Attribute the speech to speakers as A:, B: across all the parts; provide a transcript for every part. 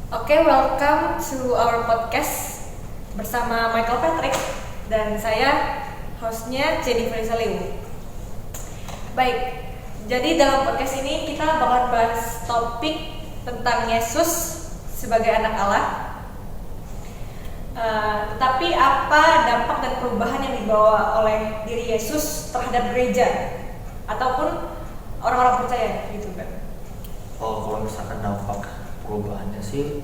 A: Oke, welcome to our podcast bersama Michael Patrick dan saya hostnya Jennifer Saliu. Baik, jadi dalam podcast ini kita bakal bahas topik tentang Yesus sebagai anak Allah. Tetapi apa dampak dan perubahan yang dibawa oleh diri Yesus terhadap gereja ataupun orang-orang percaya gitu kan?
B: Kalau misalkan dampak perubahannya sih,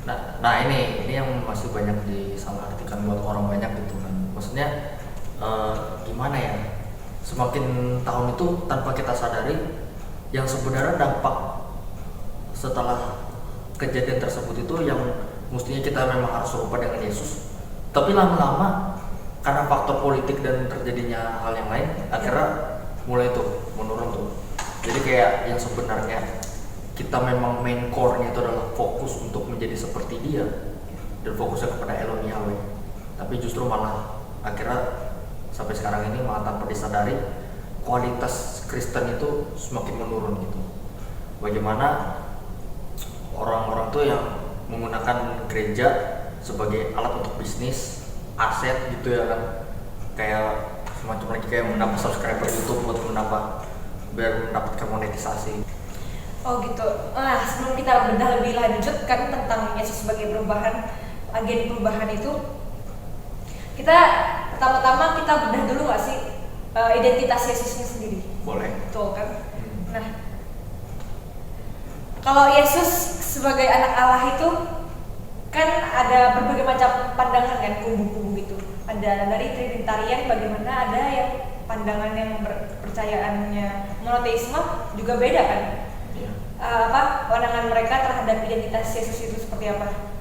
B: nah ini yang masih banyak disalahartikan buat orang banyak gitu kan. Maksudnya gimana ya? Semakin tahun itu tanpa kita sadari, yang sebenarnya dampak setelah kejadian tersebut itu yang mestinya kita memang harus serupa dengan Yesus. Tapi lama-lama karena faktor politik dan terjadinya hal yang lain, akhirnya mulai tuh menurun tuh. Jadi kayak yang sebenarnya kita memang main core-nya itu adalah fokus untuk menjadi seperti dia dan fokusnya kepada Elon Yahweh, tapi justru malah akhirnya sampai sekarang ini malah tanpa disadari kualitas Kristen itu semakin menurun gitu. Bagaimana orang-orang tuh yang menggunakan gereja sebagai alat untuk bisnis, aset gitu ya kan, kayak semacam lagi kayak menambah subscriber YouTube buat biar mendapatkan monetisasi.
A: Oh gitu. Nah, sebelum kita bedah lebih lanjut kan tentang Yesus sebagai agen perubahan itu, kita pertama-tama kita bedah dulu nggak sih identitas Yesusnya sendiri?
B: Boleh.
A: Betul kan? Nah, kalau Yesus sebagai anak Allah itu kan ada berbagai macam pandangan kan, kubu-kubu gitu. Ada dari Trinitarian, bagaimana ada yang pandangan yang percayaannya monoteisme juga beda kan? Pandangan mereka terhadap identitas Yesus itu seperti apa?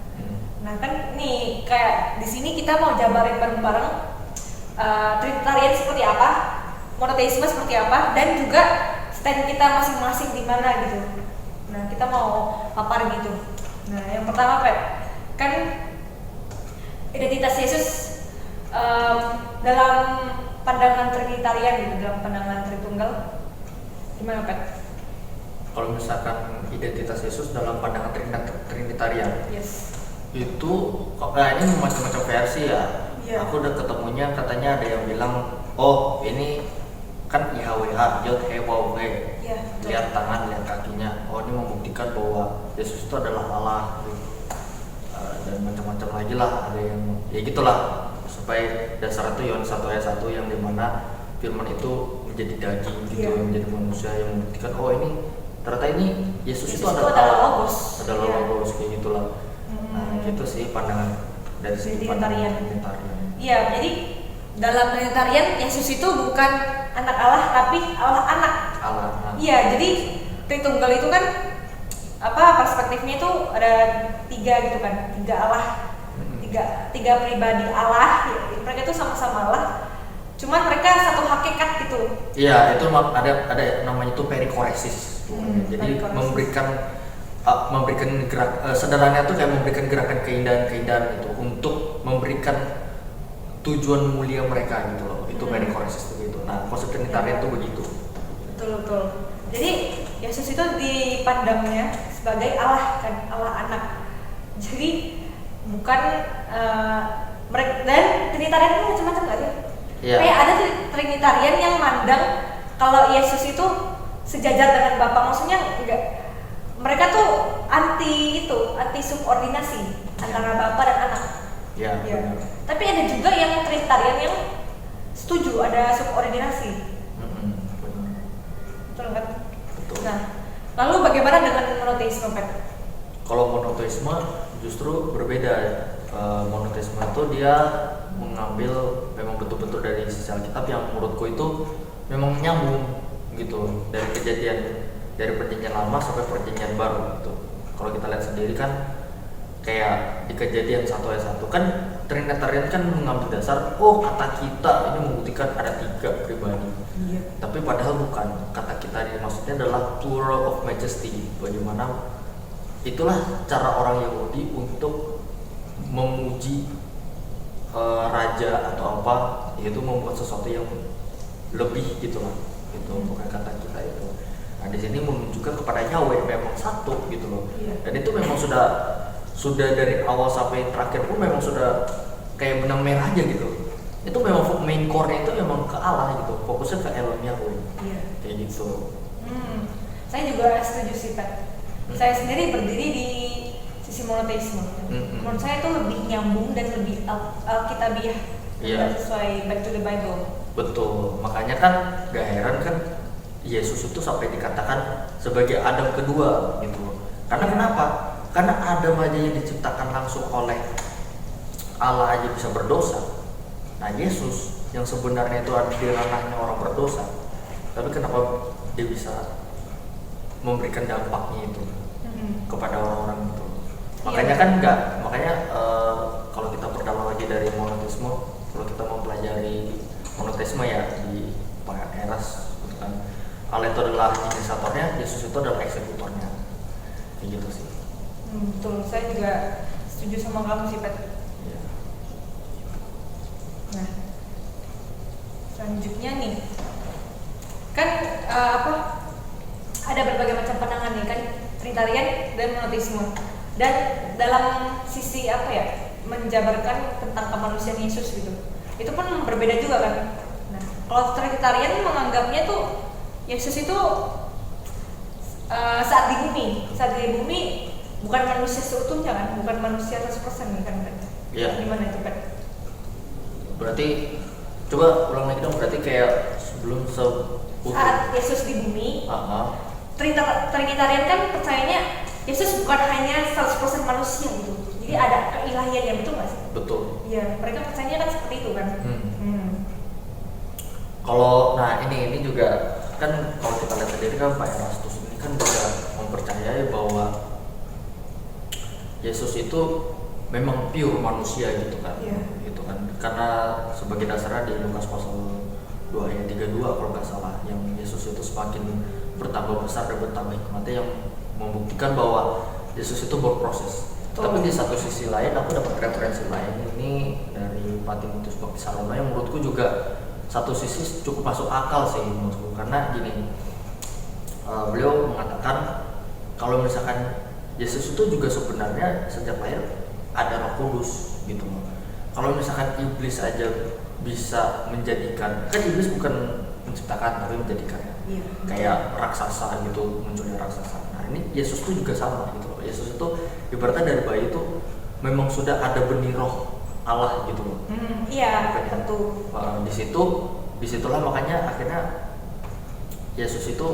A: Nah kan nih kayak di sini kita mau jabarin bareng-bareng Trinitarian seperti apa, monoteisme seperti apa, dan juga stand kita masing-masing di mana gitu. Nah kita mau paparin gitu. Nah yang pertama Pep, kan identitas Yesus dalam pandangan Trinitarian gitu, dalam pandangan Tritunggal, gimana Pep?
B: Kalau misalkan identitas Yesus dalam pandangan Trinitarian,
A: yes,
B: itu ini macam-macam versi ya.
A: Yeah.
B: Aku udah ketemunya, katanya ada yang bilang, oh ini kan YHWH, Yod He Waw He, lihat tangan, lihat kakinya. Oh ini membuktikan bahwa Yesus itu adalah Allah. Dan macam-macam lagi lah, ada yang ya gitulah. Supaya dasar itu Yohanes 1 ayat 1 yang dimana firman itu menjadi daging gitu, menjadi manusia, yang membuktikan oh ini ternyata ini Yesus itu adalah Logos, kayak gitulah. Nah gitu sih pandangan dari segi Trinitarian.
A: Iya, jadi dalam Trinitarian Yesus itu bukan anak Allah tapi Allah anak. Iya, jadi Tritunggal itu kan perspektifnya itu ada tiga gitu kan, tiga Allah, tiga pribadi Allah. Mereka itu sama-sama Allah. Cuman mereka satu hakikat gitu.
B: Iya, itu ada namanya itu perikoresis. Jadi memberikan sederhananya tuh kayak memberikan gerakan keindahan itu untuk memberikan tujuan mulia mereka gitu loh. Itu perikoresis begitu. Nah, konsep Trinitarian itu begitu.
A: Betul. Jadi Yesus itu dipandangnya sebagai Allah kan, Allah anak. Jadi bukan mereka, dan Trinitarian itu macam-macam nggak sih?
B: Yeah.
A: Kayak ada Trinitarian yang mandang kalau Yesus itu sejajar dengan Bapa, maksudnya enggak. Mereka tuh anti subordinasi antara Bapa dan anak.
B: Ya.
A: Tapi ada juga yang Trinitarian yang setuju ada subordinasi. Betul kan?
B: Betul.
A: Nah, lalu bagaimana dengan monoteisme, Pep?
B: Kalau monoteisme justru berbeda. Monoteisme itu dia mengambil memang betul-betul dari sisi Alkitab yang menurutku itu memang nyambung gitu, dari perjanjian lama sampai perjanjian baru gitu. Kalau kita lihat sendiri kan kayak di Kejadian 1 ayat 1 kan Trinitarian kan mengambil dasar kata kita ini membuktikan ada tiga pribadi.
A: Iya.
B: Tapi padahal bukan, kata kita ini maksudnya adalah plural of majesty. Bagaimana itulah cara orang Yahudi untuk memuji raja atau apa, yaitu membuat sesuatu yang lebih gitu lah. Itu bukan kata kita itu. Nah di sini menunjukkan kepada Yahweh memang satu gitu loh.
A: Iya.
B: Dan itu memang sudah dari awal sampai terakhir pun memang sudah kayak benang merah aja gitu. Itu memang main core-nya itu memang ke Allah gitu, fokusnya ke Elohim Yahweh.
A: Iya.
B: Kayak gitu.
A: Saya juga setuju sih Pak. Saya sendiri berdiri di sisi monoteisme. Menurut saya itu lebih nyambung dan lebih alkitabiah.
B: Iya.
A: Sesuai back to the Bible.
B: Betul, makanya kan gak heran kan Yesus itu sampai dikatakan sebagai Adam kedua gitu. Karena kenapa? Karena Adam aja yang diciptakan langsung oleh Allah aja bisa berdosa. Nah Yesus yang sebenarnya itu ada di ranahnya orang berdosa, tapi kenapa dia bisa memberikan dampaknya itu kepada orang-orang itu? Makanya kan kalau kita perdalam lagi dari monoteisme, kalau kita mempelajari monoteisme ya di Pak Eras gitu kan, Allah itu adalah inisiatornya, Yesus itu adalah eksekutornya, kayak gitu sih.
A: Betul, saya juga setuju sama kamu sih Pat.
B: Ya.
A: Nah, selanjutnya nih, kan ada berbagai macam pandangan nih kan, Trinitarian dan monoteisme. Dan dalam sisi menjabarkan tentang kemanusiaan Yesus gitu, itu pun berbeda juga kan. Nah, kalau Trinitarian menganggapnya tuh Yesus itu saat di bumi bukan manusia seutuhnya kan, bukan manusia 100% nih kan.
B: Iya.
A: Gimana itu kan?
B: Berarti coba ulang lagi dong, berarti kayak sebelum
A: saat Yesus di bumi, Trinitarian kan percayanya Yesus bukan hanya 100% manusia gitu. Jadi ada keilahiannya, betul nggak sih?
B: Betul.
A: Iya, mereka percayanya kan seperti itu kan.
B: Kalau ini juga kan kalau kita lihat sendiri kan Pak Erastus ini kan juga mempercayai bahwa Yesus itu memang pure manusia gitu kan.
A: Iya.
B: Gitu kan. Karena sebagai dasarnya di Lukas pasal 2 ayat 32 kalau nggak salah, yang Yesus itu semakin bertambah besar dan bertambah hikmatnya, yang membuktikan bahwa Yesus itu berproses. Tapi di satu sisi lain aku dapat referensi lain ini dari Pak Timotius Baktisarona yang menurutku juga satu sisi cukup masuk akal sih menurutku, karena gini, beliau mengatakan kalau misalkan Yesus itu juga sebenarnya sejak lahir ada Roh Kudus gitu loh. Kalau misalkan iblis aja bisa menjadikan, kan iblis bukan menciptakan tapi menjadikan ya.
A: Iya.
B: Kayak raksasa gitu, munculnya raksasa. Nah ini Yesus tuh juga sama gitu loh. Yesus itu ibaratnya dari bayi itu memang sudah ada benih roh Allah gitu loh.
A: Iya, tentu.
B: Disitulah makanya akhirnya Yesus itu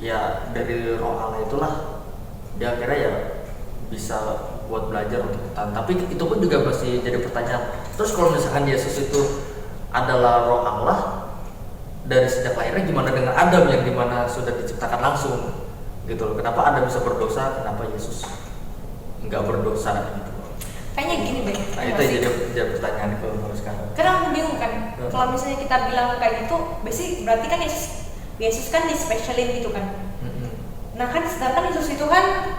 B: ya dari roh Allah itulah dia akhirnya ya bisa buat belajar untuk bertahan. Tapi itu pun juga masih jadi pertanyaan. Terus kalau misalkan Yesus itu adalah roh Allah dari sejak lahirnya, gimana dengan Adam yang dimana sudah diciptakan langsung gitu loh? Kenapa Adam bisa berdosa, kenapa Yesus nggak berdosa gitu?
A: Kayaknya gini deh.
B: Nah itu jadi pertanyaan kalau sekarang.
A: Karena aku bingung kan, kalau misalnya kita bilang kayak gitu, berarti kan Yesus kan dispesialin gitu kan. Nah kan sedangkan Yesus itu kan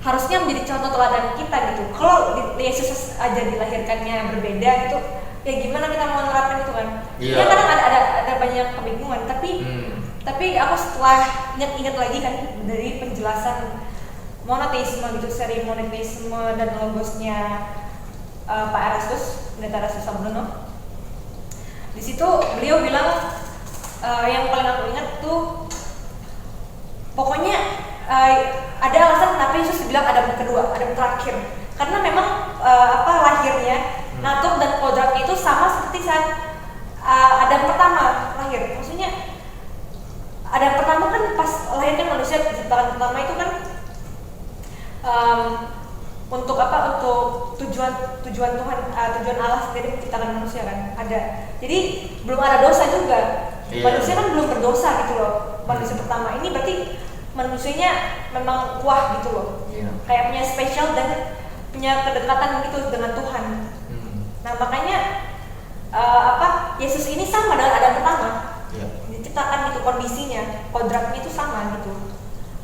A: harusnya menjadi contoh teladan kita gitu. Kalau Yesus aja dilahirkannya berbeda gitu, ya gimana kita mau menerapkan itu kan?
B: Yeah.
A: Ya kadang ada banyak kebingungan, tapi aku setelah ingat lagi kan dari penjelasan monoteisme gitu, seri monoteisme dan logosnya Pak Erastus, Pendeta Erastus Sablono. Di situ beliau bilang yang paling aku ingat tuh pokoknya ada alasan kenapa Yesus dibilang Adam kedua, Adam terakhir. Karena memang lahirnya natur dan kodratnya itu sama seperti saat Adam pertama lahir. Maksudnya Adam pertama kan pas lahir kan manusia ciptaan pertama itu kan untuk tujuan Tuhan, tujuan Allah sendiri menciptakan manusia kan ada. Jadi belum ada dosa juga. Manusia kan belum berdosa gitu loh. Manusia pertama ini berarti manusianya memang kuah gitu loh. Kayak punya spesial dan punya kedekatan gitu dengan Tuhan. Nah makanya Yesus ini sama dengan Adam pertama. Diciptakan gitu kondisinya, kodratnya itu sama gitu.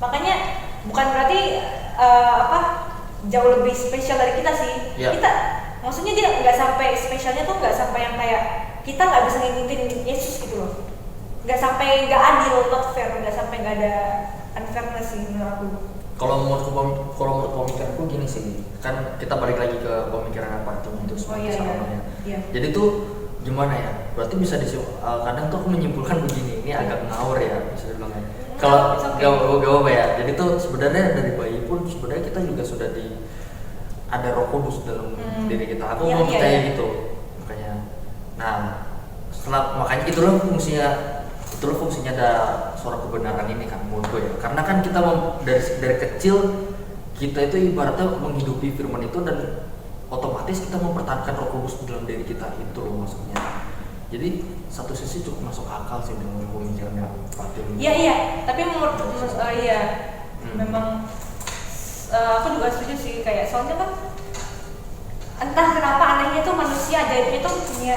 A: Makanya bukan berarti jauh lebih spesial dari kita sih. Kita maksudnya dia nggak sampai spesialnya tuh nggak sampai yang kayak kita nggak bisa ngikutin Yesus gitu loh. nggak sampai nggak adil, not fair, nggak sampai nggak ada unfairness sih menurut aku.
B: Kalau menurut pemikiranku gini sih, kan kita balik lagi ke pemikiran apa itu
A: Iya.
B: Jadi tuh gimana ya? Berarti bisa kadang tuh aku menyimpulkan begini, ini agak ngawur ya bisa dibilang. Kalau gak apa ya. Jadi tuh sebenarnya dari bayi pun sebenarnya kita juga sudah ada Roh Kudus dalam diri kita. Aku mau percaya gitu. Makanya. Nah, makanya itulah fungsinya ada suara kebenaran ini kan menurut gue ya. Karena kan kita dari kecil kita itu ibaratnya menghidupi firman itu dan otomatis kita mempertahankan Roh Kudus dalam diri kita, itu loh maksudnya. Jadi satu sisi cukup masuk akal sih dengan pemikirannya Fatin.
A: Iya, tapi menurut memang aku juga setuju sih, kayak soalnya kan entah kenapa anehnya tuh manusia ajaibnya tuh punya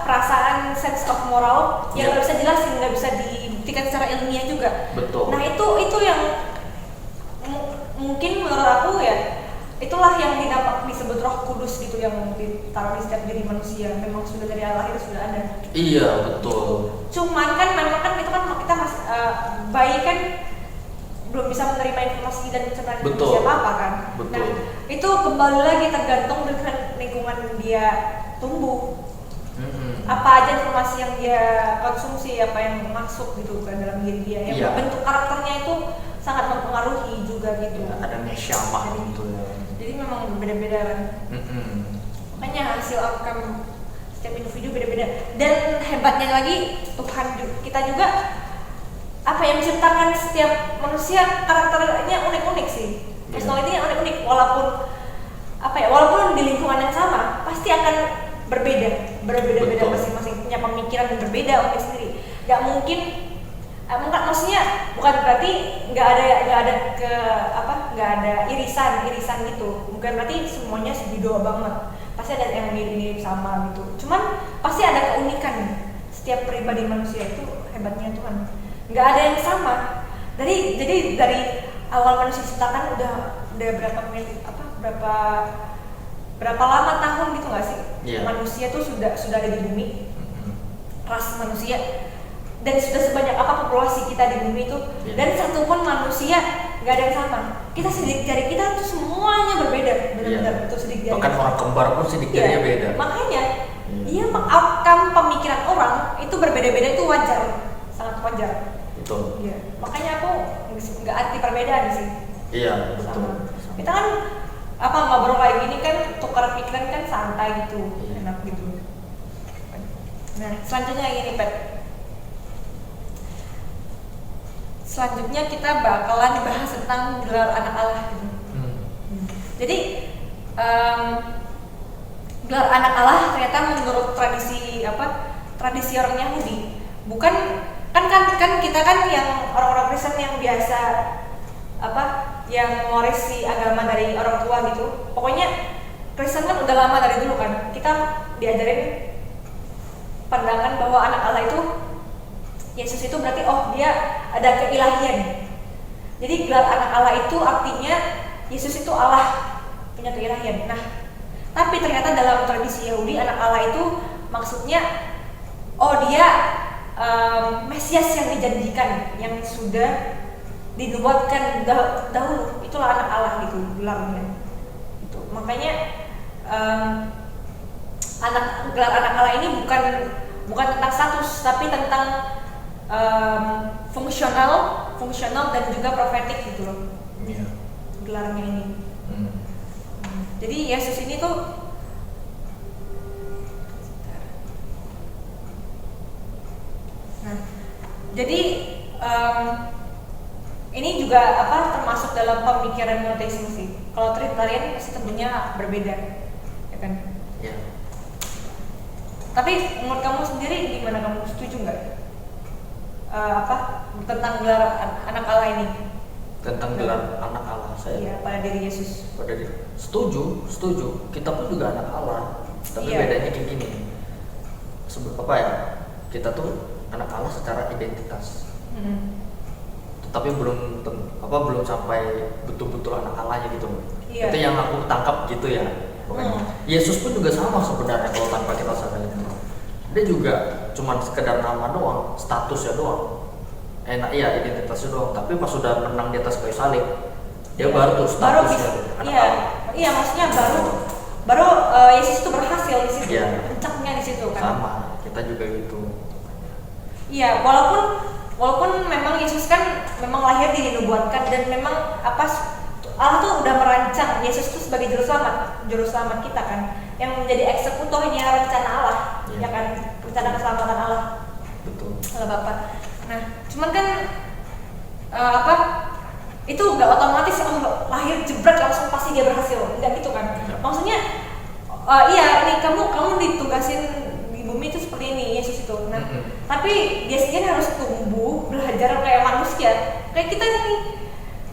A: perasaan sense of moral yang nggak bisa jelasin, nggak bisa dibuktikan secara ilmiah juga.
B: Betul.
A: Nah itu yang mungkin menurut aku ya, itulah yang disebut Roh Kudus gitu, yang ditaruh di setiap diri manusia. Memang sudah dari Allah itu sudah ada.
B: Iya betul.
A: Cuman kan memang kan itu kan kita masih bayi kan belum bisa menerima informasi dan mencerna informasi apa kan.
B: Betul.
A: Nah itu kembali lagi tergantung dengan lingkungan dia tumbuh. Apa aja informasi yang dia konsumsi, apa yang masuk gitu kan dalam diri dia, yang bentuk karakternya itu sangat mempengaruhi juga gitu.
B: Ya, ada mesyamah gitu ya.
A: Jadi memang beda-beda kan. Makanya hasil outcome setiap individu beda-beda. Dan hebatnya lagi Tuhan kita juga yang menciptakan setiap manusia karakternya unik-unik sih. Personality-nya unik-unik, walaupun di lingkungan yang sama pasti akan berbeda masing-masing, punya pemikiran yang berbeda unik sendiri. Gak mungkin maksudnya bukan berarti nggak ada irisan gitu, bukan berarti semuanya segido banget, pasti ada yang mirip sama gitu, cuman pasti ada keunikan setiap pribadi manusia. Itu hebatnya Tuhan, nggak ada yang sama. Jadi dari awal manusia diciptakan udah berapa lama tahun gitu nggak sih? Manusia tuh sudah ada di bumi, ras manusia, dan sudah sebanyak apa populasi kita di bumi itu, dan satu pun manusia nggak ada yang sama. Kita sidik jari kita tuh semuanya berbeda, benar-benar betul sidik jari.
B: Bahkan orang kembar pun sidik jarinya beda.
A: Makanya, outcome pemikiran orang itu berbeda-beda, itu wajar, sangat wajar.
B: Betul.
A: Iya. Makanya aku nggak anti perbedaan sih.
B: Iya betul.
A: Kita kan ngobrol kayak gini kan tukar pikiran kan santai gitu, enak gitu. Nah selanjutnya gini Pet. Selanjutnya kita bakalan bahas tentang gelar anak Allah gitu. Jadi gelar anak Allah ternyata menurut tradisi orang Yahudi, bukan kan kita kan yang orang-orang Kristen yang biasa yang mewarisi agama dari orang tua gitu. Pokoknya Kristen kan udah lama dari dulu kan. Kita diajarin pandangan bahwa anak Allah itu Yesus itu berarti dia ada keilahian. Jadi gelar anak Allah itu artinya Yesus itu Allah, punya keilahian. Nah, tapi ternyata dalam tradisi Yahudi anak Allah itu maksudnya dia Mesias yang dijanjikan, yang sudah dinubuatkan dahulu, itulah anak Allah gitu gelarnya. Itu makanya gelar anak Allah ini bukan tentang status, tapi tentang fungsional dan juga profetik gitu loh. Gelarnya ini. Jadi Yesus ini tuh jadi ini juga termasuk dalam pemikiran monoteisme sih. Kalau Trinitarian pasti tentunya berbeda, ya kan?
B: Iya.
A: Tapi menurut kamu sendiri gimana, kamu setuju nggak tentang gelar anak Allah ini?
B: Tentang gelar anak Allah saya
A: pada diri Yesus.
B: Setuju. Kita pun juga anak Allah, tapi bedanya kayak gini. Kita tuh anak Allah secara identitas. Tapi belum sampai betul-betul anak Allahnya gitu. Itu yang aku tangkap gitu ya. Yesus pun juga sama sebenarnya kalau tanpa kita sadari. dia juga cuman sekedar nama doang, statusnya doang, enak ya identitasnya doang. Tapi pas sudah menang di atas kayu salib, dia baru tuh statusnya anak
A: iya,
B: Allah.
A: iya maksudnya baru Yesus itu berhasil di situ, puncaknya di situ kan.
B: Sama, kita juga gitu.
A: Iya, walaupun memang Yesus kan memang lahir dinubuatkan dan memang Allah tuh udah merancang Yesus itu sebagai juru selamat kita kan, yang menjadi eksekutornya rencana Allah, ya kan, rencana keselamatan Allah.
B: Betul.
A: Allah Bapa. Nah, cuman kan itu nggak otomatis lahir jebret langsung pasti dia berhasil, nggak gitu kan? Maksudnya, iya ini kamu ditugasin di bumi itu seperti ini Yesus itu. Nah, tapi dia sendiri harus tumbuh, belajar kayak manusia, kayak kita ini.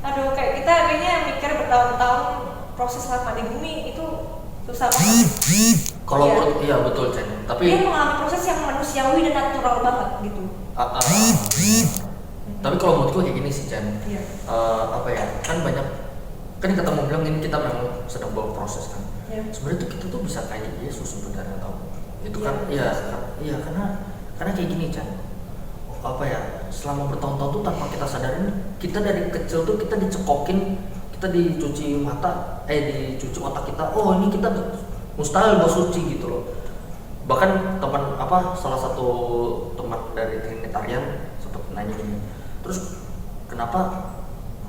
A: Aduh, kayak kita kayaknya mikir bertahun-tahun proses lama di bumi itu susah banget.
B: Kalau iya betul Chen. Tapi
A: dia mengalami proses yang manusiawi dan natural banget gitu.
B: Tapi kalau menurutku kayak gini sih Chen.
A: Iya.
B: Kan banyak kan ketemu bilang ini kita memang sedang bawa proses kan.
A: Iya.
B: Sebenarnya tuh kita tuh bisa kayak Yesus sebenarnya tahu. Itu kan iya karena kayak gini Chen. Selama bertahun-tahun tuh tanpa kita sadarin, kita dari kecil tuh kita dicekokin, kita dicuci mata, dicuci otak kita. Oh ini kita mustahil bau suci gitu loh. Bahkan salah satu teman dari Trinitarian sempat nanya gini, terus kenapa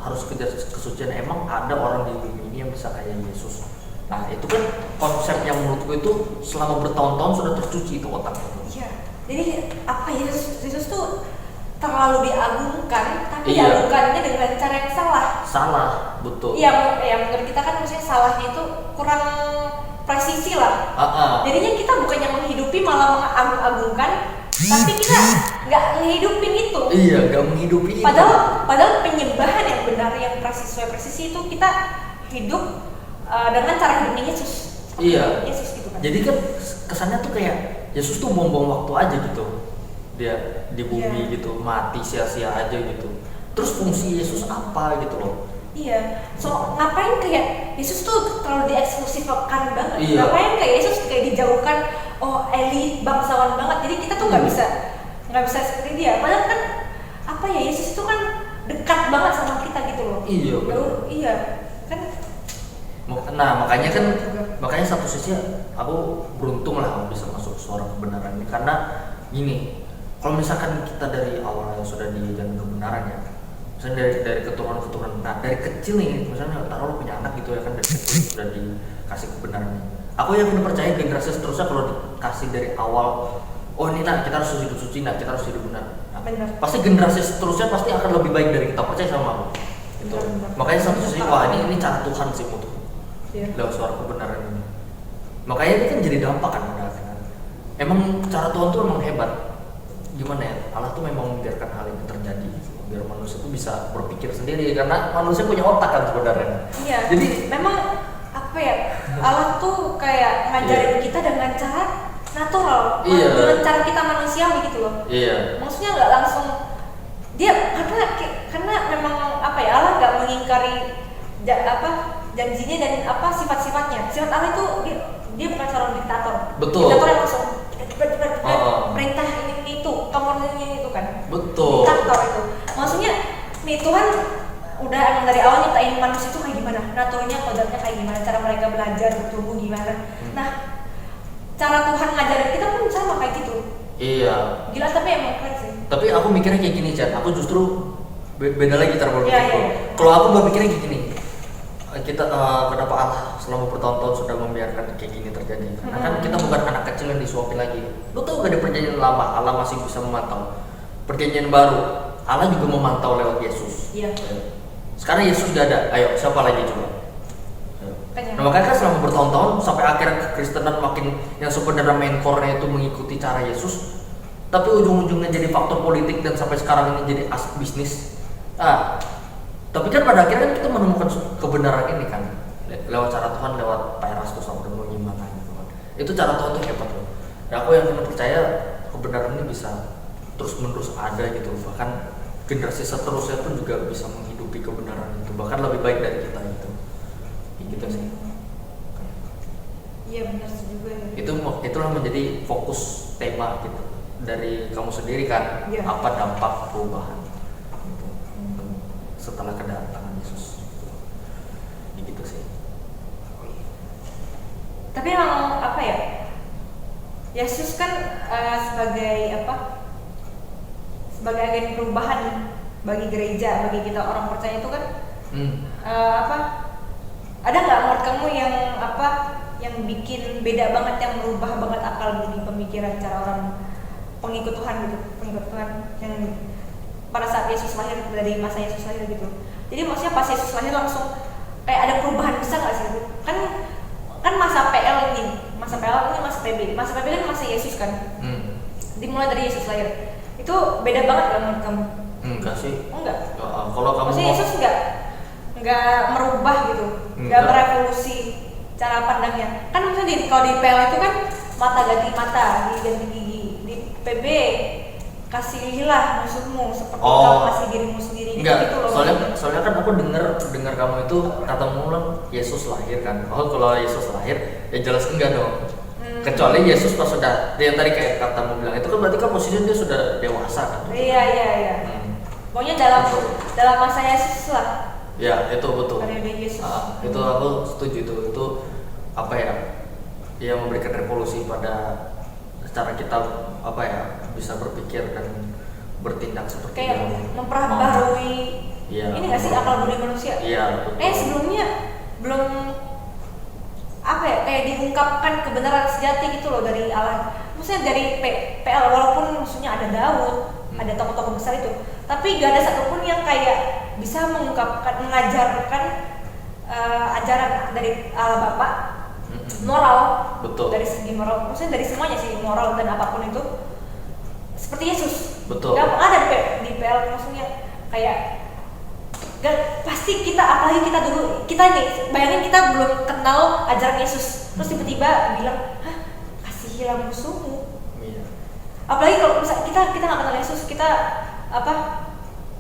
B: harus kejar kesucian? Emang ada orang di bumi ini yang bisa kayak Yesus? Nah itu kan konsep yang menurutku itu selama bertahun-tahun sudah tercuci itu otaknya.
A: Iya. Jadi Yesus tuh terlalu diagungkan, tapi diagungkannya dengan cara yang salah,
B: betul.
A: Iya, menurut kita kan maksudnya salahnya itu kurang presisi lah. Jadinya kita bukannya menghidupi malah mengagung-agungkan, tapi kita nggak ngehidupin itu.
B: Iya, nggak menghidupi itu.
A: Padahal penyembahan yang benar yang sesuai presisi itu kita hidup dengan cara hidupnya Yesus.
B: Iya.
A: Yesus gitu kan.
B: Jadi kan kesannya tuh kayak Yesus tuh buang-buang waktu aja gitu. Dia di bumi gitu, mati sia-sia aja gitu. Terus fungsi Yesus apa gitu loh?
A: Iya, ngapain kayak Yesus tuh terlalu dieksklusifkan banget.
B: Iya.
A: Ngapain kayak Yesus kayak dijauhkan, elit bangsawan banget. Jadi kita tuh nggak bisa seperti dia. Padahal kan Yesus itu kan dekat banget sama kita gitu loh.
B: Iya.
A: Iya, kan.
B: Nah makanya satu sisi aku beruntung lah bisa masuk suara kebenaran ini karena gini. Kalau misalkan kita dari awal yang sudah di jalan kebenaran ya, misalnya dari keturunan, nah dari kecil nih, misalnya taruh punya anak gitu ya kan dari kecil sudah dikasih kebenaran. Aku yakin percaya generasi seterusnya kalau dikasih dari awal, ini kita harus hidup suci, kita harus hidup benar. Pasti generasi seterusnya pasti akan lebih baik dari kita, percaya sama aku. Gitu. Makanya satu sisi ini cara Tuhan sih untuk lewat suara kebenaran ini. Makanya itu kan jadi dampak kan. Emang cara Tuhan tuh emang hebat. Gimana ya, Allah tuh memang membiarkan hal ini terjadi biar manusia tuh bisa berpikir sendiri karena manusia punya otak kan sebenarnya.
A: Iya. Jadi memang Allah tuh kayak ngajarin kita dengan cara natural, dengan cara kita manusiawi gitu loh.
B: Iya.
A: Maksudnya nggak langsung dia karena memang Allah nggak mengingkari janjinya dan sifat-sifatnya. Sifat Allah itu dia bukan seorang diktator.
B: Betul.
A: Diktator yang langsung perintah ini itu, kamu ini itu kan.
B: Betul.
A: Diktator itu. Maksudnya nih Tuhan udah emang dari awal nyiptain manusia itu kayak gimana, naturnya, kodratnya kayak gimana, cara mereka belajar, bertumbuh gimana. Nah, cara Tuhan ngajarin kita pun sama kayak gitu.
B: Iya.
A: Gila tapi emang keren sih.
B: Tapi aku mikirnya kayak gini, Chan. Aku justru beda lagi cara berpikir.
A: Iya.
B: Kalau aku berpikirnya kayak gini. Kita kenapa Allah selama bertahun-tahun sudah membiarkan kayak gini terjadi? Karena kan kita bukan anak kecil yang disuapin lagi. Lu tahu gak di perjanjian lama Allah masih bisa memantau. Perjanjian baru Allah juga memantau lewat Yesus.
A: Iya.
B: Sekarang Yesus gak ada. Ayo siapa lagi coba? Nah, makanya kan selama bertahun-tahun sampai akhirnya kekristenan makin yang sebenarnya main core-nya itu mengikuti cara Yesus, tapi ujung-ujungnya jadi faktor politik dan sampai sekarang ini jadi aset bisnis. Tapi kan pada akhirnya kan kita menemukan kebenaran ini kan lewat cara Tuhan, lewat Pak Erastus sama dengan gimana gitu kan. Itu cara Tuhan tuh hebat loh. Dan aku yang percaya kebenaran ini bisa terus menerus ada gitu. Bahkan generasi seterusnya pun juga bisa menghidupi kebenaran itu. Bahkan lebih baik dari kita gitu. Gitu sih.
A: Iya benar juga ya.
B: Itulah menjadi fokus tema gitu dari kamu sendiri kan, apa dampak perubahan gitu, setelah kedatangan Yesus gitu sih.
A: Tapi emang apa ya, Yesus kan sebagai agen perubahan bagi gereja, bagi kita orang percaya itu kan ada nggak menurut kamu yang bikin beda banget, yang merubah banget akal budi pemikiran cara orang pengikut Tuhan gitu, pengikut Tuhan yang pada saat Yesus lahir, dari masa Yesus lahir gitu. Jadi maksudnya pas Yesus lahir langsung kayak ada perubahan besar nggak sih? Kan masa PL ini masa PB kan masa Yesus kan, dimulai dari Yesus lahir. Itu beda banget gak menurut kamu?
B: Enggak sih.
A: Enggak.
B: Kalau kamu
A: maksudnya Yesus enggak merubah gitu, enggak merevolusi cara pandangnya. Kan maksudnya kalau di PL itu kan mata ganti mata, gigi ganti gigi. Di PB kasihilah musuhmu seperti kau kasih dirimu sendiri.
B: Enggak,
A: gitu loh.
B: Soalnya kan aku dengar kamu itu katamu Yesus lahir kan. Kalau Yesus lahir ya jelas enggak dong. Kecuali Yesus pas sudah, yang tadi kayak katamu bilang itu kan berarti kan posisinya dia sudah dewasa kan.
A: Iya. Pokoknya dalam masa Yesus lah.
B: Ya, itu betul.
A: Periode Yesus.
B: Itu aku setuju itu apa ya? Ya memberikan revolusi pada cara kita bisa berpikir dan bertindak seperti
A: kayak memperbaharui ini nggak sih akal budi manusia?
B: Iya, betul.
A: Sebelumnya belum kayak diungkapkan kebenaran sejati gitu loh dari Allah. Maksudnya dari PL, walaupun maksudnya ada Daud, ada tokoh-tokoh besar itu, tapi gak ada satupun yang kayak bisa mengajarkan ajaran dari Allah Bapa, moral,
B: betul.
A: Dari segi moral, maksudnya dari semuanya sih, moral dan apapun itu seperti Yesus.
B: Betul.
A: Gak ada di PL, maksudnya kayak pasti apalagi kita nih, bayangin kita belum kenal ajaran Yesus, terus tiba-tiba bilang, kasihilah musuhmu.
B: Iya.
A: Apalagi kalau misalnya kita nggak kenal Yesus, kita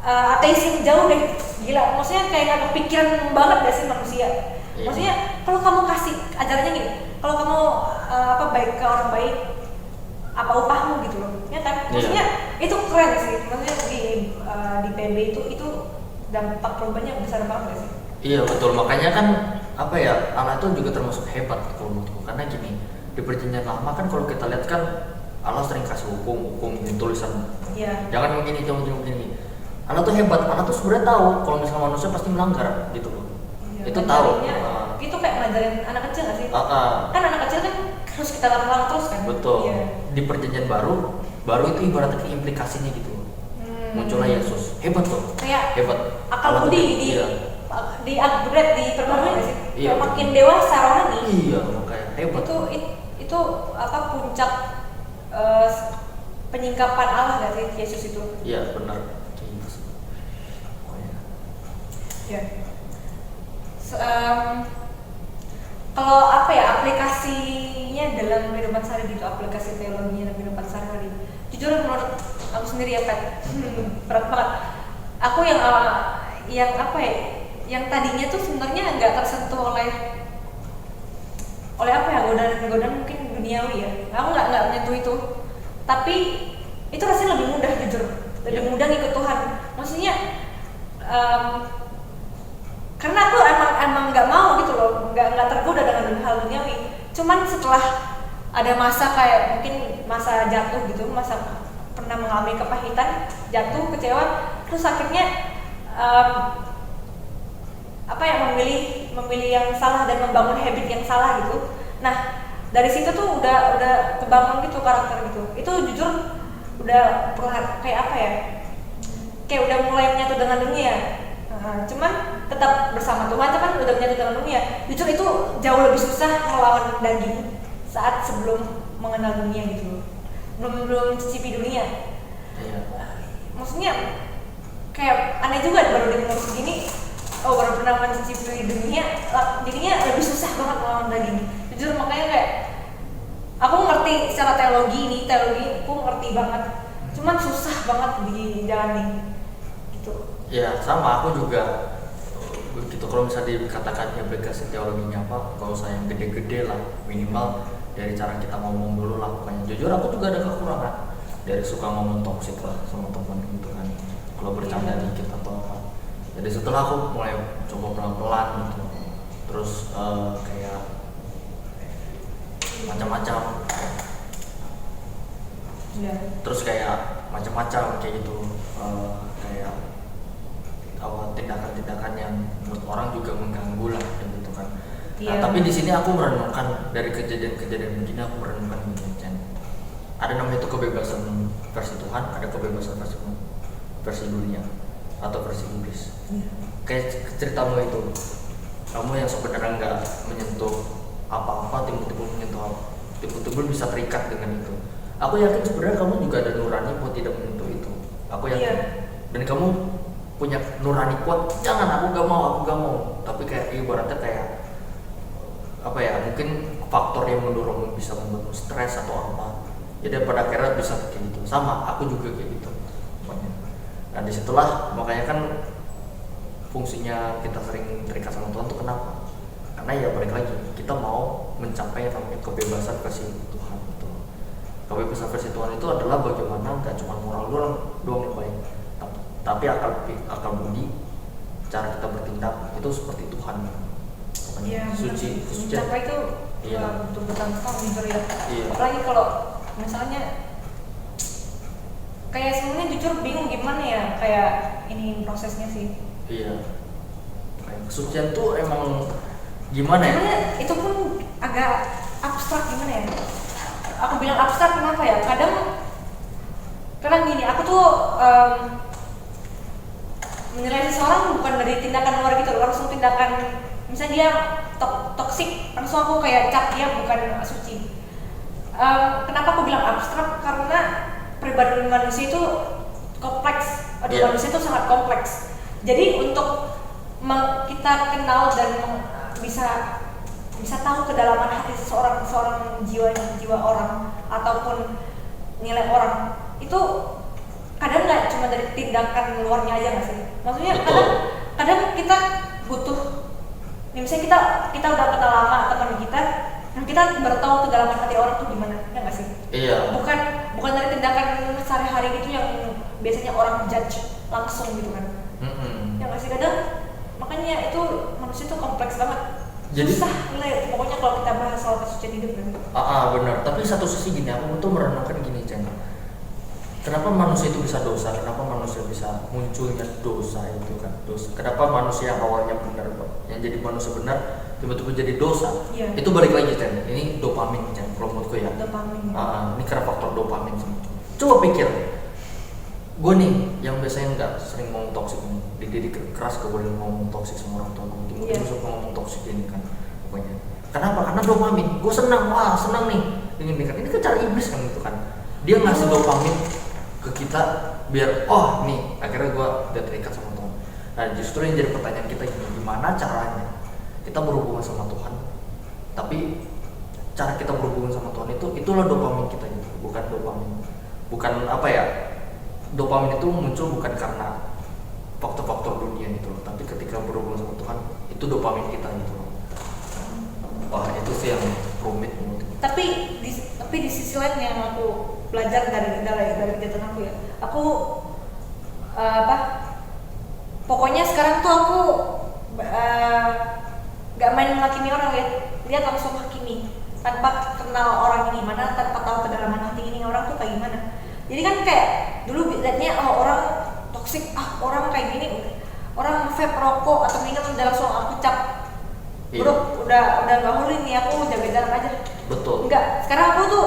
A: ateis yang jauh deh, gila. Maksudnya kayak nggak kepikiran banget gak sih manusia.
B: Iya.
A: Maksudnya kalau kamu kasih ajarannya gini, kalau kamu baik ke orang baik, apa upahmu gitu loh, ya kan? Maksudnya itu keren sih. Maksudnya di PB itu dampak perubahannya besar banget gak sih?
B: Iya betul, makanya kan Allah itu juga termasuk hebat kalau menurutku, karena gini, di perjanjian lama kan kalau kita lihat kan Allah sering kasih hukum tulisan, jangan begini, jangan begini. Allah tuh hebat, Allah tuh sebenarnya tahu kalau misalnya manusia pasti melanggar gitu loh. Itu tahu.
A: Itu kayak ngajarin anak kecil nggak sih? Kan anak kecil kan harus kita larang terus kan.
B: Betul. Di perjanjian baru itu ibaratnya implikasinya gitu. Muncullah Yesus, hebat loh.
A: Kayak
B: hebat.
A: Akal budi di upgrade, diperbarui nggak sih?
B: Iya,
A: makin dewasa rohani.
B: Iya, makanya hebat.
A: Itu puncak penyingkapan Allah nggak sih Yesus itu?
B: Iya benar.
A: Ya. Kalau aplikasinya dalam kehidupan sehari gitu, aplikasi teologinya dalam kehidupan sehari-hari. Jujur menurut aku sendiri berat banget. Aku yang tadinya tuh sebenarnya nggak tersentuh oleh godaan mungkin duniawi ya. Aku nggak menyentuh itu. Tapi itu rasanya lebih mudah, jujur. Lebih mudah ngikut Tuhan. Maksudnya karena aku emang nggak mau gitu loh, nggak tergoda dengan hal duniawi. Cuman setelah ada masa kayak mungkin masa jatuh gitu, masa pernah mengalami kepahitan, jatuh, kecewa, terus akhirnya memilih yang salah dan membangun habit yang salah gitu. Nah dari situ tuh udah kebangun gitu karakter gitu. Itu jujur udah kayak udah mulai menyatu dengan dunia. Cuman tetap bersama Tuhan, cuman udah menyatu dengan dunia. Jujur itu jauh lebih susah melawan daging saat sebelum mengenal dunia gitu. Belum cicipi dunia. Maksudnya kayak aneh juga baru di umur segini, baru pernah mencicipi dunia, jadinya lebih susah banget melawan daging. Jujur makanya kayak aku ngerti secara teologi aku ngerti banget, cuman susah banget dijalani gitu.
B: Ya sama, aku juga begitu. Kalau misalnya dikatakan aplikasi teologinya apa, kalau saya yang gede-gede lah, minimal dari cara kita ngomong dulu lah pokoknya. Jujur aku juga ada kekurangan dari suka ngomong toksik lah sama teman gitu kan, kalau bercanda dikit atau apa. Jadi setelah aku mulai coba pelan-pelan gitu, terus kayak macam-macam, terus kayak macam-macam kayak gitu, kayak tindakan-tindakan yang menurut orang juga mengganggu lah gitu kan. Nah, tapi di sini aku merenungkan dari kejadian-kejadian begini, aku merenungkan begini, Chen. Ada namanya itu kebebasan versi Tuhan, ada kebebasan versi dunia atau versi iblis. Kayak ceritamu itu, kamu yang sebenarnya nggak menyentuh apa-apa, tiba-tiba bisa terikat dengan itu. Aku yakin sebenarnya kamu juga ada nurani buat tidak menyentuh itu. Aku yakin. Dan kamu punya nurani kuat, jangan aku gak mau. Tapi kayak ibaratnya kayak apa ya, mungkin faktor yang mendorong bisa membuatmu stres atau apa. Jadi pada akhirnya bisa kayak gitu. Sama, aku juga kayak gitu. Nah disitulah makanya kan fungsinya kita sering terikat sama Tuhan tuh kenapa? Karena ya balik lagi, kita mau mencapai yang namanya kebebasan versi Tuhan itu. Kebebasan versi Tuhan itu adalah bagaimana gak cuma moral doang yang baik, tapi akal budi, cara kita bertindak itu seperti Tuhan. Suci.
A: Mencapai itu betul-betul jujur ya.
B: Iya.
A: Apalagi kalau misalnya kayak sebenarnya jujur bingung gimana ya kayak ini prosesnya sih.
B: Iya. Kayak kesucian tuh emang gimana ya?
A: Sebenarnya itu pun agak abstrak gimana ya? Aku bilang abstrak kenapa ya? Kadang gini, aku tuh menilai seseorang bukan dari tindakan luar gitu, langsung tindakan misalnya dia toksik, langsung aku kayak cap dia bukan suci. Kenapa aku bilang abstrak? Karena pribadi manusia itu kompleks, manusia itu sangat kompleks. Jadi untuk kita kenal dan bisa tahu kedalaman hati seorang jiwa orang ataupun nilai orang itu kadang nggak cuma dari tindakan luarnya aja nggak sih? Maksudnya kadang kita butuh, misalnya kita udah kenal lama teman kita, nah kita baru tahu kedalaman hati orang tuh gimana, ya nggak sih?
B: Iya.
A: Bukan dari tindakan sehari-hari itu yang biasanya orang judge langsung gitu kan? Ya nggak sih, kadang makanya itu manusia tuh kompleks banget. Jadi, susah nilai, pokoknya kalau kita bahas soal kesucian hidup kan.
B: Benar. Tapi satu sisi gini, aku tuh merenungkan gini, Chen. Kenapa manusia itu bisa dosa? Kenapa manusia bisa munculnya dosa itu kan? Dosa. Kenapa manusia yang awalnya benar, yang jadi manusia benar, tiba-tiba jadi dosa?
A: Iya.
B: Itu balik lagi, Chen. Ini dopamin, Chen. Kalau menurutku ya.
A: Dopamin.
B: Ini karena faktor dopamin sih. Coba pikir, gue nih yang biasanya nggak sering ngomong toksik nih, dididik keras gak boleh ngomong toksik sama orang tua gue. Tiba-tiba suka ngomong toksik ini kan, pokoknya. Kenapa? Karena dopamin. Gue senang nih. Ini kan cara iblis kan gitu kan. Dia ngasih dopamin ke kita biar nih akhirnya gue udah terikat sama Tuhan. Nah justru yang jadi pertanyaan kita gimana caranya kita berhubungan sama Tuhan, tapi cara kita berhubungan sama Tuhan itulah dopamin kita gitu, bukan apa ya, dopamin itu muncul bukan karena faktor-faktor dunia gitu loh, tapi ketika berhubungan sama Tuhan itu dopamin kita gitu loh. Wah itu sih yang rumit menurut.
A: Tapi di sisi lain yang aku belajar dari kegiatan aku ya, aku pokoknya sekarang tuh aku gak main menghakimi orang, lihat langsung hakimi tanpa kenal orang ini gimana, tanpa tahu kedalaman hati ini orang tuh kayak gimana. Jadi kan kayak dulu liatnya orang toksik, orang kayak gini, orang vape rokok atau minum udah langsung aku cap. Bro, udah gak boleh nih, aku jaga jarak aja.
B: Betul.
A: Enggak, sekarang aku tuh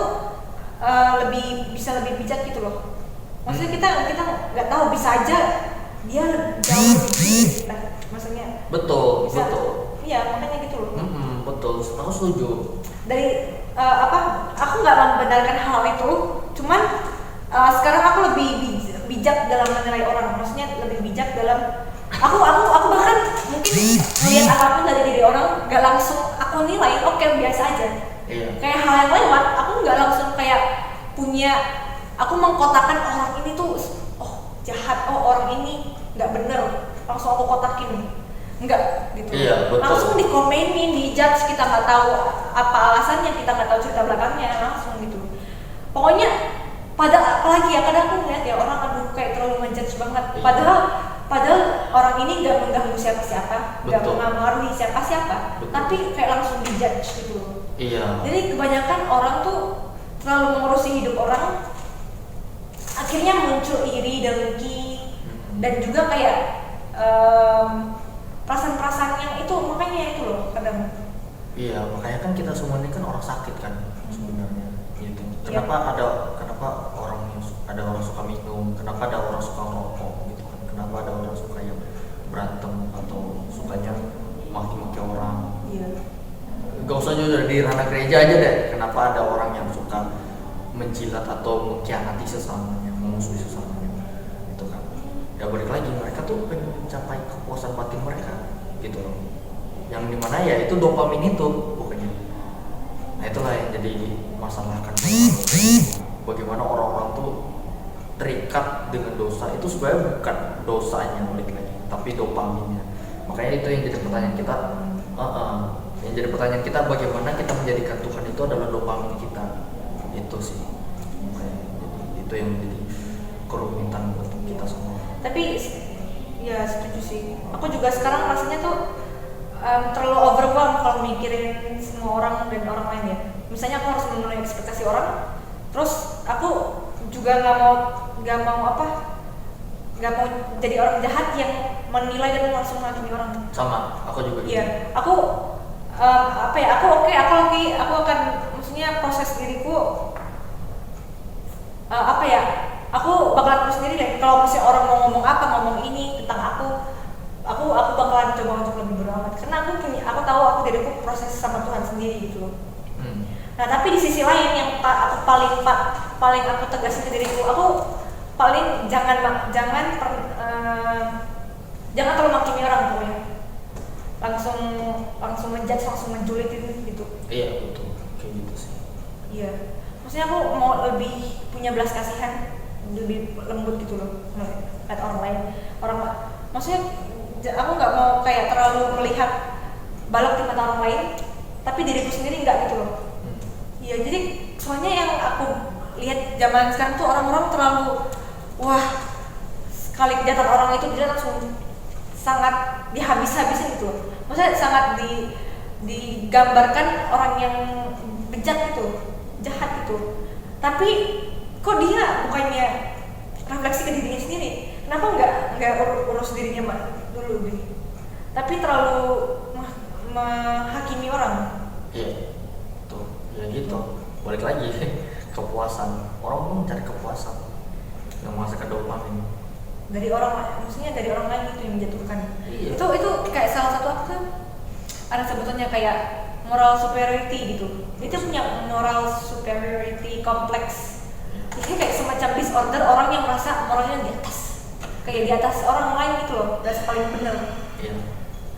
A: bisa lebih bijak gitu loh. Maksudnya kita nggak tahu, bisa aja dia jauh lebih kita, maksudnya.
B: Betul.
A: Iya, makanya gitu loh.
B: Betul, aku setuju.
A: Dari aku nggak membenarkan hal itu, cuman sekarang aku lebih bijak dalam menilai orang. Maksudnya lebih bijak dalam aku bahkan mungkin melihat apapun dari diri orang nggak langsung aku nilai, oke biasa aja.
B: Iya.
A: Kayak hal yang lewat, aku nggak langsung kayak aku mengkotakkan orang ini tuh jahat, orang ini nggak bener, langsung aku kotakin. enggak gitu.
B: Iya, betul.
A: Langsung dikomenin, dijudge, kita nggak tahu apa alasannya, kita nggak tahu cerita belakangnya, langsung gitu. Pokoknya apalagi ya kadang aku ngeliat ya orang aduh kayak terlalu ngejudge banget. Padahal orang ini nggak mengganggu siapa-siapa, nggak mengaruhi siapa-siapa, tapi kayak langsung dijudge gitu.
B: Iya.
A: Jadi kebanyakan orang tuh terlalu mengurusi hidup orang, akhirnya muncul iri, dengki, dan juga kayak perasaan-perasaan yang itu, makanya itu loh kadang.
B: Iya, makanya kan kita semua ini kan orang sakit kan sebenarnya gitu. Kenapa orang yang ada orang suka minum, kenapa ada orang suka ngerokok gitu kan, kenapa ada orang suka yang berantem atau sukanya maki-maki orang.
A: Iya.
B: Gak usah juga di ranah gereja aja deh, kenapa ada orang yang suka menjilat atau mengkhianati sesamanya, memusuhi sesamanya gitu kan. Ya balik lagi, mereka tuh pengen mencapai kepuasan batin mereka gitu loh, yang dimana ya itu dopamin itu pokoknya. Nah itulah yang jadi masalah kan, bagaimana orang-orang tuh terikat dengan dosa. Itu sebenarnya bukan dosanya balik lagi, tapi dopaminnya. Makanya itu yang jadi pertanyaan kita, yang jadi pertanyaan kita, bagaimana kita menjadikan Tuhan itu adalah dopamin kita. Itu sih, makanya itu yang jadi kerumitan buat kita semua.
A: Tapi ya setuju sih, aku juga sekarang rasanya tuh terlalu overwhelmed kalau mikirin semua orang dan orang lain ya. Misalnya aku harus memenuhi ekspektasi orang, terus aku juga nggak mau jadi orang jahat yang menilai dan langsung menghakimi orang.
B: Sama, aku juga.
A: Iya, aku aku akan maksudnya proses diriku aku bakalan terus sendiri deh. Kalau misalnya orang mau ngomong ini tentang aku bakalan coba untuk lebih beramat, karena aku tahu aku diriku proses sama Tuhan sendiri gitu loh. Nah tapi di sisi lain yang aku paling aku tegasin ke diriku, aku paling jangan terlalu menghakimi orang pokoknya, langsung menjudge, langsung menjulitin gitu.
B: Iya betul, kayak gitu sih.
A: Iya, maksudnya aku mau lebih punya belas kasihan, lebih lembut gitu loh lihat orang lain. Maksudnya aku nggak mau kayak terlalu melihat balok di mata orang lain, tapi diriku sendiri nggak gitu loh. Iya, jadi soalnya yang aku lihat zaman sekarang tuh orang-orang terlalu sekali kejahatan orang itu dia langsung sangat dihabis-habisin gitu loh. Maksudnya sangat digambarkan orang yang bejat gitu, jahat gitu. Tapi kok dia bukannya refleksi ke dirinya sendiri? Kenapa nggak urus dirinya dulu deh? Tapi terlalu menghakimi orang.
B: Iya, tuh, ya gitu. Balik lagi kepuasan. Orang pun mencari kepuasan yang menghasilkan dopamin.
A: Dari orang, maksudnya dari orang lain itu yang menjatuhkan.
B: Iya.
A: Itu kayak salah satu apa tuh? Ada sebutannya kayak moral superiority gitu. Dia tuh punya moral superiority kompleks. Jadi kayak semacam disorder orang yang merasa moralnya di atas, kayak di atas orang lain gitu loh, dan paling benar.
B: Iya.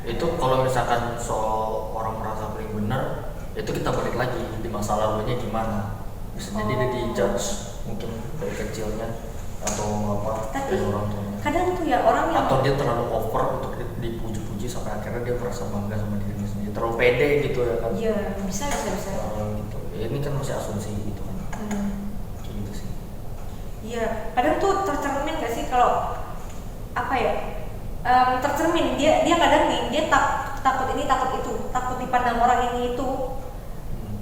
B: Itu kalau misalkan soal orang merasa paling benar, itu kita balik lagi di masa lalunya gimana. Bisa jadi dia dijudge mungkin dari kecilnya atau apa dari orang tuanya.
A: Kadang tuh ya orang yang
B: atau dia terlalu over untuk dipuji-puji sampai akhirnya dia merasa bangga sama dirinya sendiri, terlalu pede gitu ya kan.
A: Iya, bisa.
B: Gitu. Ya, ini kan masih asumsi gitu kan. Kayak gitu sih.
A: Iya, kadang tuh tercermin nggak sih kalau tercermin dia kadang nih dia takut ini takut itu, takut dipandang orang ini itu,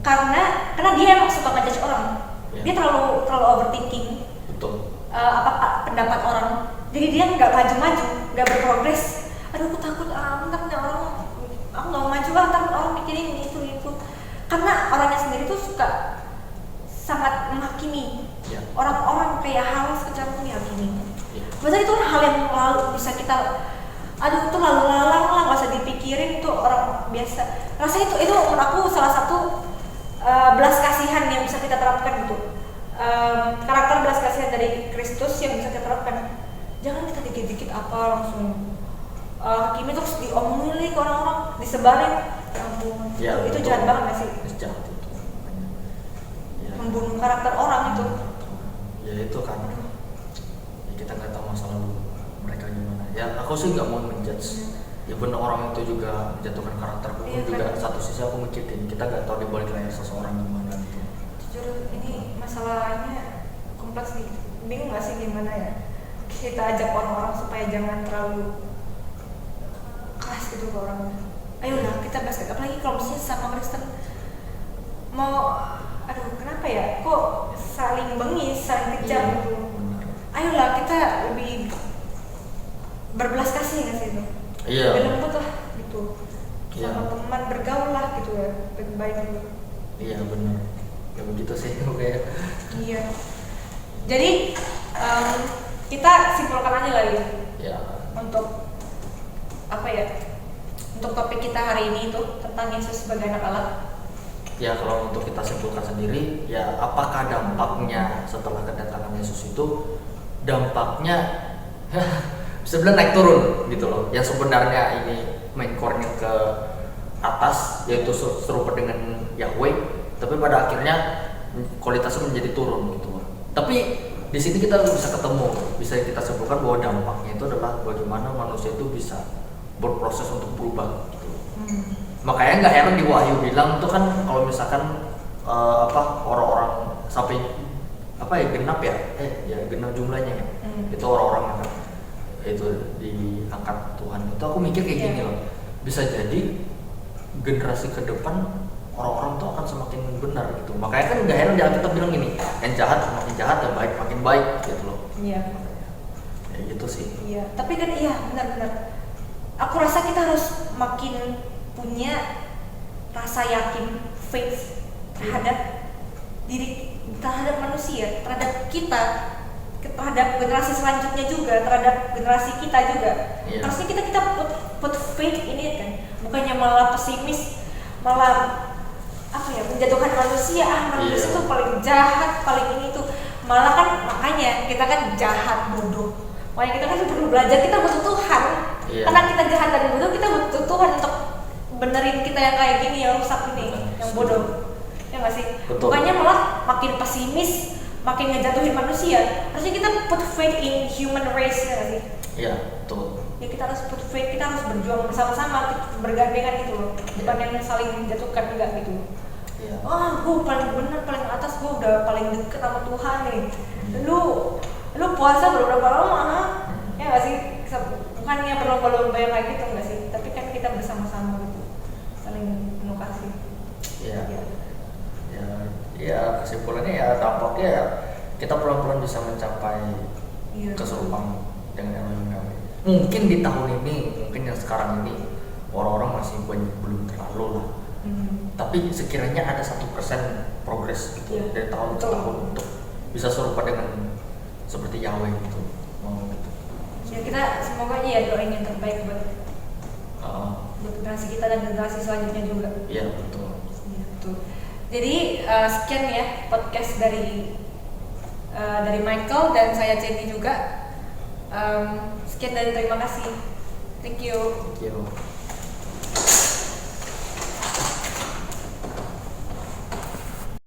A: karena dia emang suka ngejudge orang. Dia terlalu overthinking.
B: Betul.
A: Pendapat orang, jadi dia nggak maju-maju, nggak berprogres. Aduh, aku takut ntar orang, aku nggak mau maju ntar orang mikirin itu, karena orangnya sendiri tuh suka sangat menghakimi. Orang-orang kayak haus kecampur dihakimi. Maksudnya itu hal yang lalu bisa kita, itu lalu lalang lah, nggak usah dipikirin, itu orang biasa. Rasanya itu menurut aku salah satu belas kasihan yang bisa kita terapkan gitu. Karakter belas kasihan dari Kristus yang bisa kita terapkan. Jangan kita dikit-dikit langsung hakimi terus diomongin lagi ke orang-orang, disebarin. Ya ampun, itu jahat banget gak sih?
B: Jahat itu. Ya.
A: Membunuh karakter orang itu.
B: Ya itu kan. Ya, kita nggak tahu masa lalu mereka gimana. Ya aku sih nggak mau menjudge even orang itu juga menjatuhkan karakterku pun juga satu sisi aku mikirin kita nggak tahu di balik layar seseorang gimana gitu.
A: Jujur ini masalahnya kompleks nih, bingung nggak sih gimana ya kita ajak orang-orang supaya jangan terlalu keras gitu ke orang. Ayolah kita bahas, apalagi kalau misalnya sama Kristen mau, aduh kenapa ya kok saling bengis, saling kejam gitu. Ayolah kita lebih berbelas kasih nggak sih itu? Lebih lembut lah gitu, sama teman bergaul lah gitu ya, baik-baik gitu.
B: Iya benar, ya begitu sih kayak.
A: Iya. Jadi kita simpulkan aja lagi. Ya. Untuk apa ya? Untuk topik kita hari ini itu tentang Yesus sebagai anak Allah.
B: Ya kalau untuk kita simpulkan sendiri, ya apakah dampaknya setelah kedatangan Yesus itu dampaknya bisa bilang naik turun gitu loh. Yang sebenarnya ini main core-nya ke atas yaitu serupa dengan Yahweh, tapi pada akhirnya kualitasnya menjadi turun gitu loh. Tapi di sini kita bisa ketemu, bisa kita simpulkan bahwa dampaknya itu adalah bagaimana manusia itu bisa berproses untuk berubah gitu. Makanya nggak heran di Wahyu bilang tuh kan kalau misalkan orang-orang sampai genap genap jumlahnya ya. Itu orang-orang yang itu diangkat Tuhan. Itu aku mikir kayak gini loh, bisa jadi generasi ke depan orang-orang tuh akan semakin benar gitu. Makanya kan nggak heran di Alkitab bilang gini, yang jahat semakin jahat, yang baik makin baik gitu loh.
A: Iya.
B: Ya gitu sih.
A: Iya, tapi kan iya benar-benar. Aku rasa kita harus makin punya rasa yakin, faith terhadap diri, terhadap manusia, terhadap kita, terhadap generasi selanjutnya juga, terhadap generasi kita juga. Harusnya kita put faith ini kan, bukannya malah pesimis, malah menjatuhkan manusia. Manusia itu paling jahat, paling ini tuh. Malah kan makanya kita kan jahat, bodoh. Makanya kita kan perlu belajar, kita butuh Tuhan. Karena kita jahat dan bodoh, kita butuh Tuhan untuk benerin kita yang kayak gini, yang rusak ini, yang bodoh. Ya nggak sih?
B: Betul.
A: Bukannya malah makin pesimis, makin ngejatuhin manusia. Harusnya kita put faith in human race, ya nggak sih?
B: Iya, betul.
A: Ya kita harus put faith, kita harus berjuang bersama-sama, bergandengan gitu loh. Bukan yang saling menjatuhkan, enggak gitu.
B: Iya.
A: Gue paling bener, paling atas, gue udah paling deket sama Tuhan nih. Lu puasa berapa lama? Ya nggak sih? Bukannya berlomba-lomba yang kayak gitu nggak sih? Tapi kan kita bersama-sama gitu, saling penuh kasih.
B: Iya. Ya kesimpulannya ya dampaknya kita pelan-pelan bisa mencapai keserupaan dengan Elohim. Mungkin di tahun ini, mungkin yang sekarang ini orang-orang masih belum terlalu lah. Tapi sekiranya ada 1% progres gitu dari tahun ke tahun untuk bisa serupa dengan seperti Yahweh gitu. Gitu.
A: Ya kita semoga aja ya doain yang terbaik buat generasi kita dan generasi selanjutnya juga.
B: Iya betul.
A: Iya betul. Jadi sekian ya podcast dari Michael dan saya Jenny juga. Sekian dan terima kasih. Thank you.
B: Thank you.